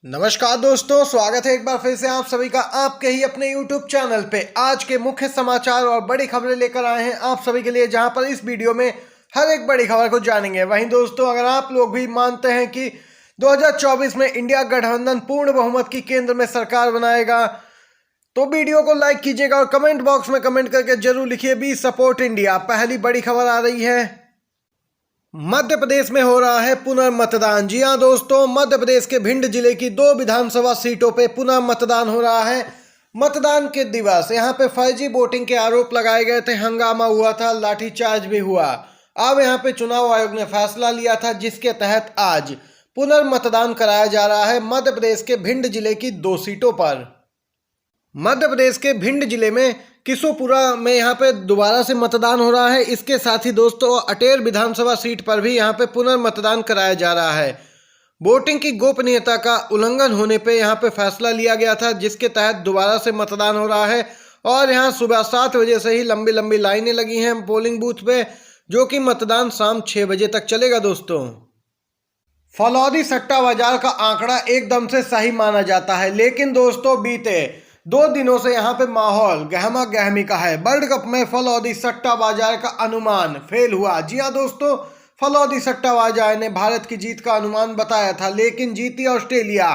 नमस्कार दोस्तों, स्वागत है एक बार फिर से आप सभी का आपके ही अपने YouTube चैनल पे। आज के मुख्य समाचार और बड़ी खबरें लेकर आए हैं आप सभी के लिए, जहां पर इस वीडियो में हर एक बड़ी खबर को जानेंगे। वहीं दोस्तों, अगर आप लोग भी मानते हैं कि 2024 में इंडिया गठबंधन पूर्ण बहुमत की केंद्र में सरकार बनाएगा, तो वीडियो को लाइक कीजिएगा और कमेंट बॉक्स में कमेंट करके जरूर लिखिए वी सपोर्ट इंडिया। पहली बड़ी खबर आ रही है, मध्य प्रदेश में हो रहा है पुनर्मतदान। जी हां दोस्तों, मध्य प्रदेश के भिंड जिले की 2 विधानसभा सीटों पे पुनर्मतदान हो रहा है। मतदान के दिवस यहां पे फर्जी वोटिंग के आरोप लगाए गए थे, हंगामा हुआ था, लाठीचार्ज भी हुआ। अब यहां पे चुनाव आयोग ने फैसला लिया था, जिसके तहत आज पुनर्मतदान कराया जा रहा है मध्य प्रदेश के भिंड जिले की 2 सीटों पर। मध्य प्रदेश के भिंड जिले में किशोपुरा में यहाँ पे दोबारा से मतदान हो रहा है। इसके साथ ही दोस्तों, अटेर विधानसभा सीट पर भी यहाँ पे पुनर्मतदान कराया जा रहा है। वोटिंग की गोपनीयता का उल्लंघन होने पे यहाँ पे फैसला लिया गया था, जिसके तहत दोबारा से मतदान हो रहा है। और यहाँ सुबह 7 बजे से ही लंबी लंबी लाइनें लगी हैं पोलिंग बूथ पे, जो कि मतदान शाम 6 बजे तक चलेगा। दोस्तों, फलौदी सट्टा बाजार का आंकड़ा एकदम से सही माना जाता है, लेकिन दोस्तों बीते 2 दिनों से यहाँ पे माहौल गहमा गहमी का है। वर्ल्ड कप में फलौदी सट्टा बाजार का अनुमान फेल हुआ। जी हाँ दोस्तों, फलौदी सट्टा बाजार ने भारत की जीत का अनुमान बताया था, लेकिन जीती ऑस्ट्रेलिया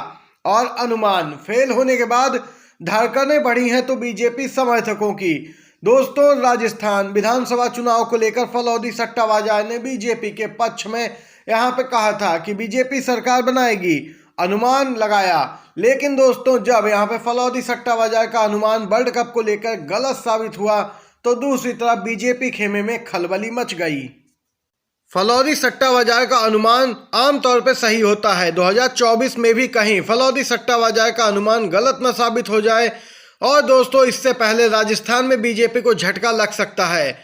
और अनुमान फेल होने के बाद धड़कनें बढ़ी हैं तो बीजेपी समर्थकों की। दोस्तों, राजस्थान विधानसभा चुनाव को लेकर फलौदी सट्टा बाजार ने बीजेपी के पक्ष में यहाँ पे कहा था कि बीजेपी सरकार बनाएगी, अनुमान लगाया। लेकिन दोस्तों, जब यहाँ पे फलौदी सट्टा बाजार का अनुमान वर्ल्ड कप को लेकर गलत साबित हुआ, तो दूसरी तरफ बीजेपी खेमे में खलबली मच गई। फलौदी सट्टा बाजार का अनुमान आमतौर पे सही होता है। 2024 में भी कहीं फलौदी सट्टा बाजार का अनुमान गलत न साबित हो जाए। और दोस्तों, इससे पहले राजस्थान में बीजेपी को झटका लग सकता है।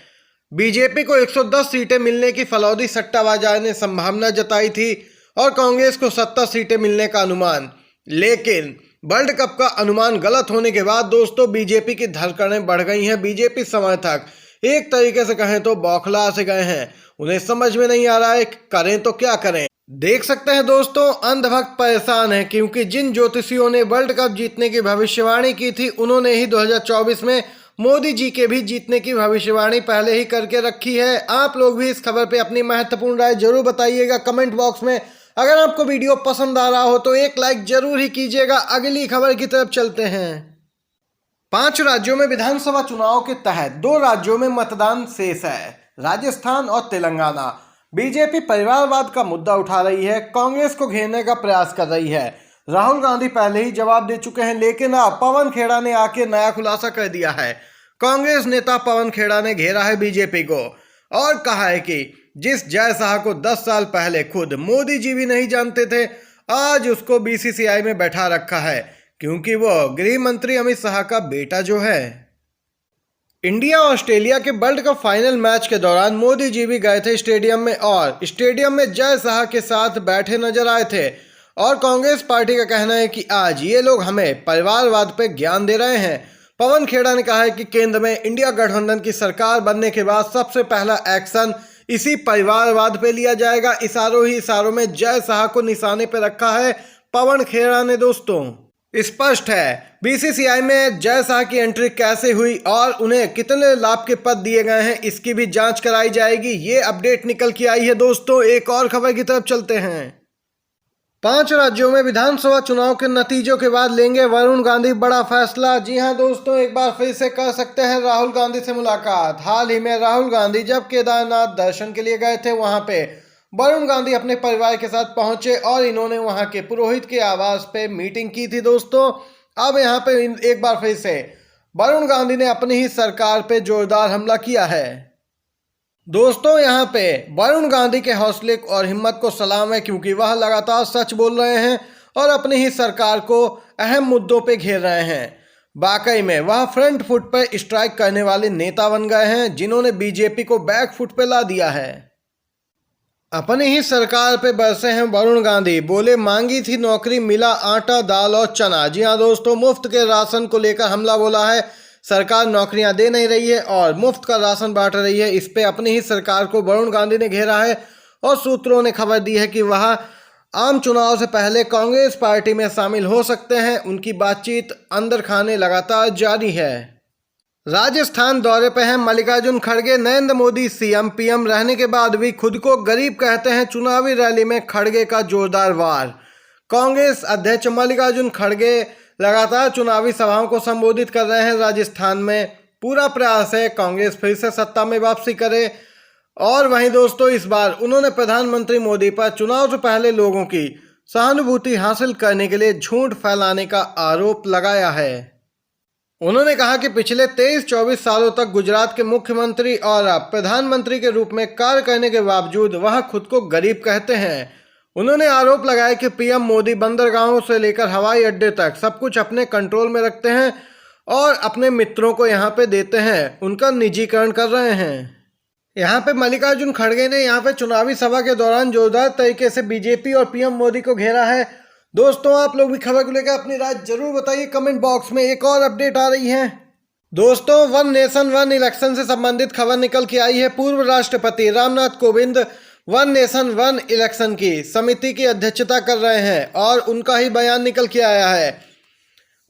बीजेपी को 110 सीटें मिलने की फलौदी सट्टा बाजार ने संभावना जताई थी और कांग्रेस को 70 सीटें मिलने का अनुमान। लेकिन वर्ल्ड कप का अनुमान गलत होने के बाद दोस्तों, बीजेपी की धड़कनें बढ़ गई हैं। बीजेपी समर्थक एक तरीके से कहें तो बौखला से गए हैं। उन्हें समझ में नहीं आ रहा है करें तो क्या करें। देख सकते हैं दोस्तों, अंधभक्त परेशान है, क्योंकि जिन ज्योतिषियों ने वर्ल्ड कप जीतने की भविष्यवाणी की थी, उन्होंने ही 2024 में मोदी जी के भी जीतने की भविष्यवाणी पहले ही करके रखी है। आप लोग भी इस खबर पे अपनी महत्वपूर्ण राय जरूर बताइएगा कमेंट बॉक्स में। अगर आपको वीडियो पसंद आ रहा हो तो एक लाइक जरूर ही कीजिएगा। अगली खबर की तरफ चलते हैं। 5 राज्यों में विधानसभा चुनाव के तहत 2 राज्यों में मतदान शेष है, राजस्थान और तेलंगाना। बीजेपी परिवारवाद का मुद्दा उठा रही है, कांग्रेस को घेरने का प्रयास कर रही है। राहुल गांधी पहले ही जवाब दे चुके हैं, लेकिन अब पवन खेड़ा ने आके नया खुलासा कर दिया है। कांग्रेस नेता पवन खेड़ा ने घेरा है बीजेपी को और कहा है कि जिस जय शाह को 10 साल पहले खुद मोदी जी भी नहीं जानते थे, आज उसको बीसीसीआई में बैठा रखा है, क्योंकि वो गृह मंत्री अमित शाह का बेटा जो है। इंडिया ऑस्ट्रेलिया के वर्ल्ड कप फाइनल मैच के दौरान मोदी जी भी गए थे स्टेडियम में और स्टेडियम में जय शाह के साथ बैठे नजर आए थे। और कांग्रेस पार्टी का कहना है कि आज ये लोग हमें परिवारवाद पे ज्ञान दे रहे हैं। पवन खेड़ा ने कहा है कि केंद्र में इंडिया गठबंधन की सरकार बनने के बाद सबसे पहला एक्शन इसी परिवारवाद पे लिया जाएगा। इशारों ही इशारों में जय शाह को निशाने पे रखा है पवन खेड़ा ने। दोस्तों, स्पष्ट है बीसीसीआई में जय शाह की एंट्री कैसे हुई और उन्हें कितने लाभ के पद दिए गए हैं, इसकी भी जांच कराई जाएगी। ये अपडेट निकल के आई है। दोस्तों, एक और खबर की तरफ चलते हैं। 5 राज्यों में विधानसभा चुनाव के नतीजों के बाद लेंगे वरुण गांधी बड़ा फैसला। जी हां दोस्तों, एक बार फिर से कर सकते हैं राहुल गांधी से मुलाकात। हाल ही में राहुल गांधी जब केदारनाथ दर्शन के लिए गए थे, वहां पे वरुण गांधी अपने परिवार के साथ पहुंचे और इन्होंने वहां के पुरोहित के आवास पे मीटिंग की थी। दोस्तों, अब यहाँ पे एक बार फिर से वरुण गांधी ने अपनी ही सरकार पे जोरदार हमला किया है। दोस्तों, यहाँ पे वरुण गांधी के हौसले और हिम्मत को सलाम है, क्योंकि वह लगातार सच बोल रहे हैं और अपनी ही सरकार को अहम मुद्दों पे घेर रहे हैं। वाकई में वह फ्रंट फुट पर स्ट्राइक करने वाले नेता बन गए हैं, जिन्होंने बीजेपी को बैक फुट पे ला दिया है। अपनी ही सरकार पे बरसे हैं वरुण गांधी। बोले मांगी थी नौकरी, मिला आटा दाल और चना। जी हाँ दोस्तों, मुफ्त के राशन को लेकर हमला बोला है। सरकार नौकरियां दे नहीं रही है और मुफ्त का राशन बांट रही है। इस पे अपनी ही सरकार को वरुण गांधी ने घेरा है और सूत्रों ने खबर दी है कि वह आम चुनाव से पहले कांग्रेस पार्टी में शामिल हो सकते हैं। उनकी बातचीत अंदर खाने लगातार जारी है। राजस्थान दौरे पे हैं मल्लिकार्जुन खड़गे। नरेंद्र मोदी सीएम पीएम रहने के बाद भी खुद को गरीब कहते हैं। चुनावी रैली में खड़गे का जोरदार वार। कांग्रेस अध्यक्ष मल्लिकार्जुन खड़गे लगातार चुनावी सभाओं को संबोधित कर रहे हैं। राजस्थान में पूरा प्रयास है कांग्रेस फिर से सत्ता में वापसी करे। और वहीं दोस्तों, इस बार उन्होंने प्रधानमंत्री मोदी पर चुनाव से पहले लोगों की सहानुभूति हासिल करने के लिए झूठ फैलाने का आरोप लगाया है। उन्होंने कहा कि पिछले 23-24 सालों तक गुजरात के मुख्यमंत्री और अब प्रधानमंत्री के रूप में कार्य करने के बावजूद वह खुद को गरीब कहते हैं। उन्होंने आरोप लगाया कि पीएम मोदी बंदरगाहों से लेकर हवाई अड्डे तक सब कुछ अपने कंट्रोल में रखते हैं और अपने मित्रों को यहाँ पे देते हैं, उनका निजीकरण कर रहे हैं। यहाँ पे मल्लिकार्जुन खड़गे ने यहाँ पे चुनावी सभा के दौरान जोरदार तरीके से बीजेपी और पीएम मोदी को घेरा है। दोस्तों, आप लोग भी खबर को लेकर अपनी राय जरूर बताइए कमेंट बॉक्स में। एक और अपडेट आ रही है दोस्तों, वन नेशन वन इलेक्शन से संबंधित खबर निकल के आई है। पूर्व राष्ट्रपति Ramnath Kovind one nation one election की समिति की अध्यक्षता कर रहे हैं और उनका ही बयान निकल के आया है।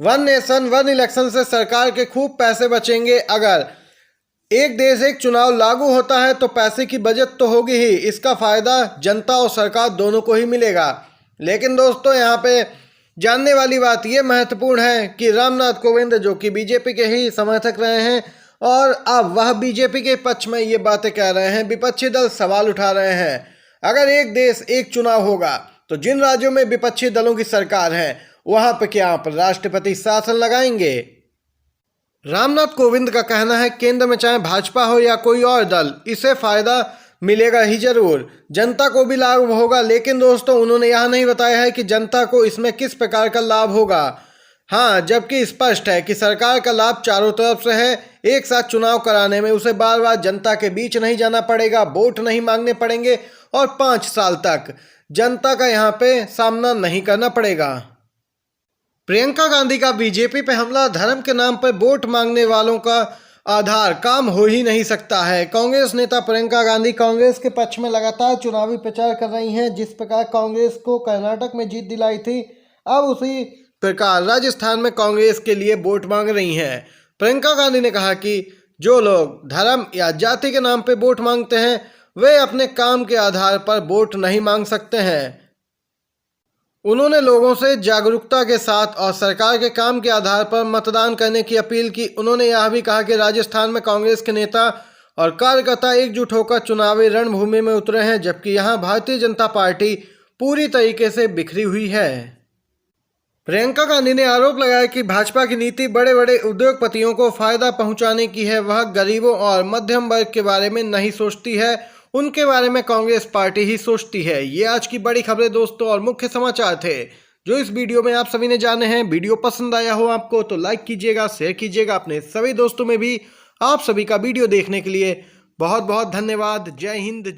वन नेशन वन इलेक्शन से सरकार के खूब पैसे बचेंगे। अगर एक देश एक चुनाव लागू होता है तो पैसे की बचत तो होगी ही, इसका फायदा जनता और सरकार दोनों को ही मिलेगा। लेकिन दोस्तों, यहाँ पे जानने वाली बात ये महत्वपूर्ण है कि रामनाथ कोविंद जो कि बीजेपी के ही समर्थक रहे हैं और अब वह बीजेपी के पक्ष में ये बातें कह रहे हैं। विपक्षी दल सवाल उठा रहे हैं, अगर एक देश एक चुनाव होगा तो जिन राज्यों में विपक्षी दलों की सरकार है वहां पे क्या आप राष्ट्रपति शासन लगाएंगे? रामनाथ कोविंद का कहना है केंद्र में चाहे भाजपा हो या कोई और दल, इसे फायदा मिलेगा ही जरूर, जनता को भी लाभ होगा। लेकिन दोस्तों, उन्होंने यह नहीं बताया है कि जनता को इसमें किस प्रकार का लाभ होगा। हाँ, जबकि स्पष्ट है कि सरकार का लाभ चारों तरफ से है। एक साथ चुनाव कराने में उसे बार बार जनता के बीच नहीं जाना पड़ेगा, वोट नहीं मांगने पड़ेंगे और 5 साल तक जनता का यहाँ पे सामना नहीं करना पड़ेगा। प्रियंका गांधी का बीजेपी पे हमला, धर्म के नाम पर वोट मांगने वालों का आधार काम हो ही नहीं सकता है। कांग्रेस नेता प्रियंका गांधी कांग्रेस के पक्ष में लगातार चुनावी प्रचार कर रही हैं। जिस प्रकार कांग्रेस को कर्नाटक में जीत दिलाई थी, अब उसी प्रकार राजस्थान में कांग्रेस के लिए वोट मांग रही हैं। प्रियंका गांधी ने कहा कि जो लोग धर्म या जाति के नाम पर वोट मांगते हैं वे अपने काम के आधार पर वोट नहीं मांग सकते हैं। उन्होंने लोगों से जागरूकता के साथ और सरकार के काम के आधार पर मतदान करने की अपील की। उन्होंने यह भी कहा कि राजस्थान में कांग्रेस के नेता और कार्यकर्ता एकजुट होकर चुनावी रणभूमि में उतरे हैं, जबकि यहां भारतीय जनता पार्टी पूरी तरीके से बिखरी हुई है। प्रियंका गांधी ने आरोप लगाया कि भाजपा की नीति बड़े बड़े उद्योगपतियों को फायदा पहुंचाने की है, वह गरीबों और मध्यम वर्ग के बारे में नहीं सोचती है, उनके बारे में कांग्रेस पार्टी ही सोचती है। ये आज की बड़ी खबरें दोस्तों और मुख्य समाचार थे जो इस वीडियो में आप सभी ने जाने हैं। वीडियो पसंद आया हो आपको तो लाइक कीजिएगा, शेयर कीजिएगा अपने सभी दोस्तों में भी। आप सभी का वीडियो देखने के लिए बहुत बहुत धन्यवाद। जय हिंद।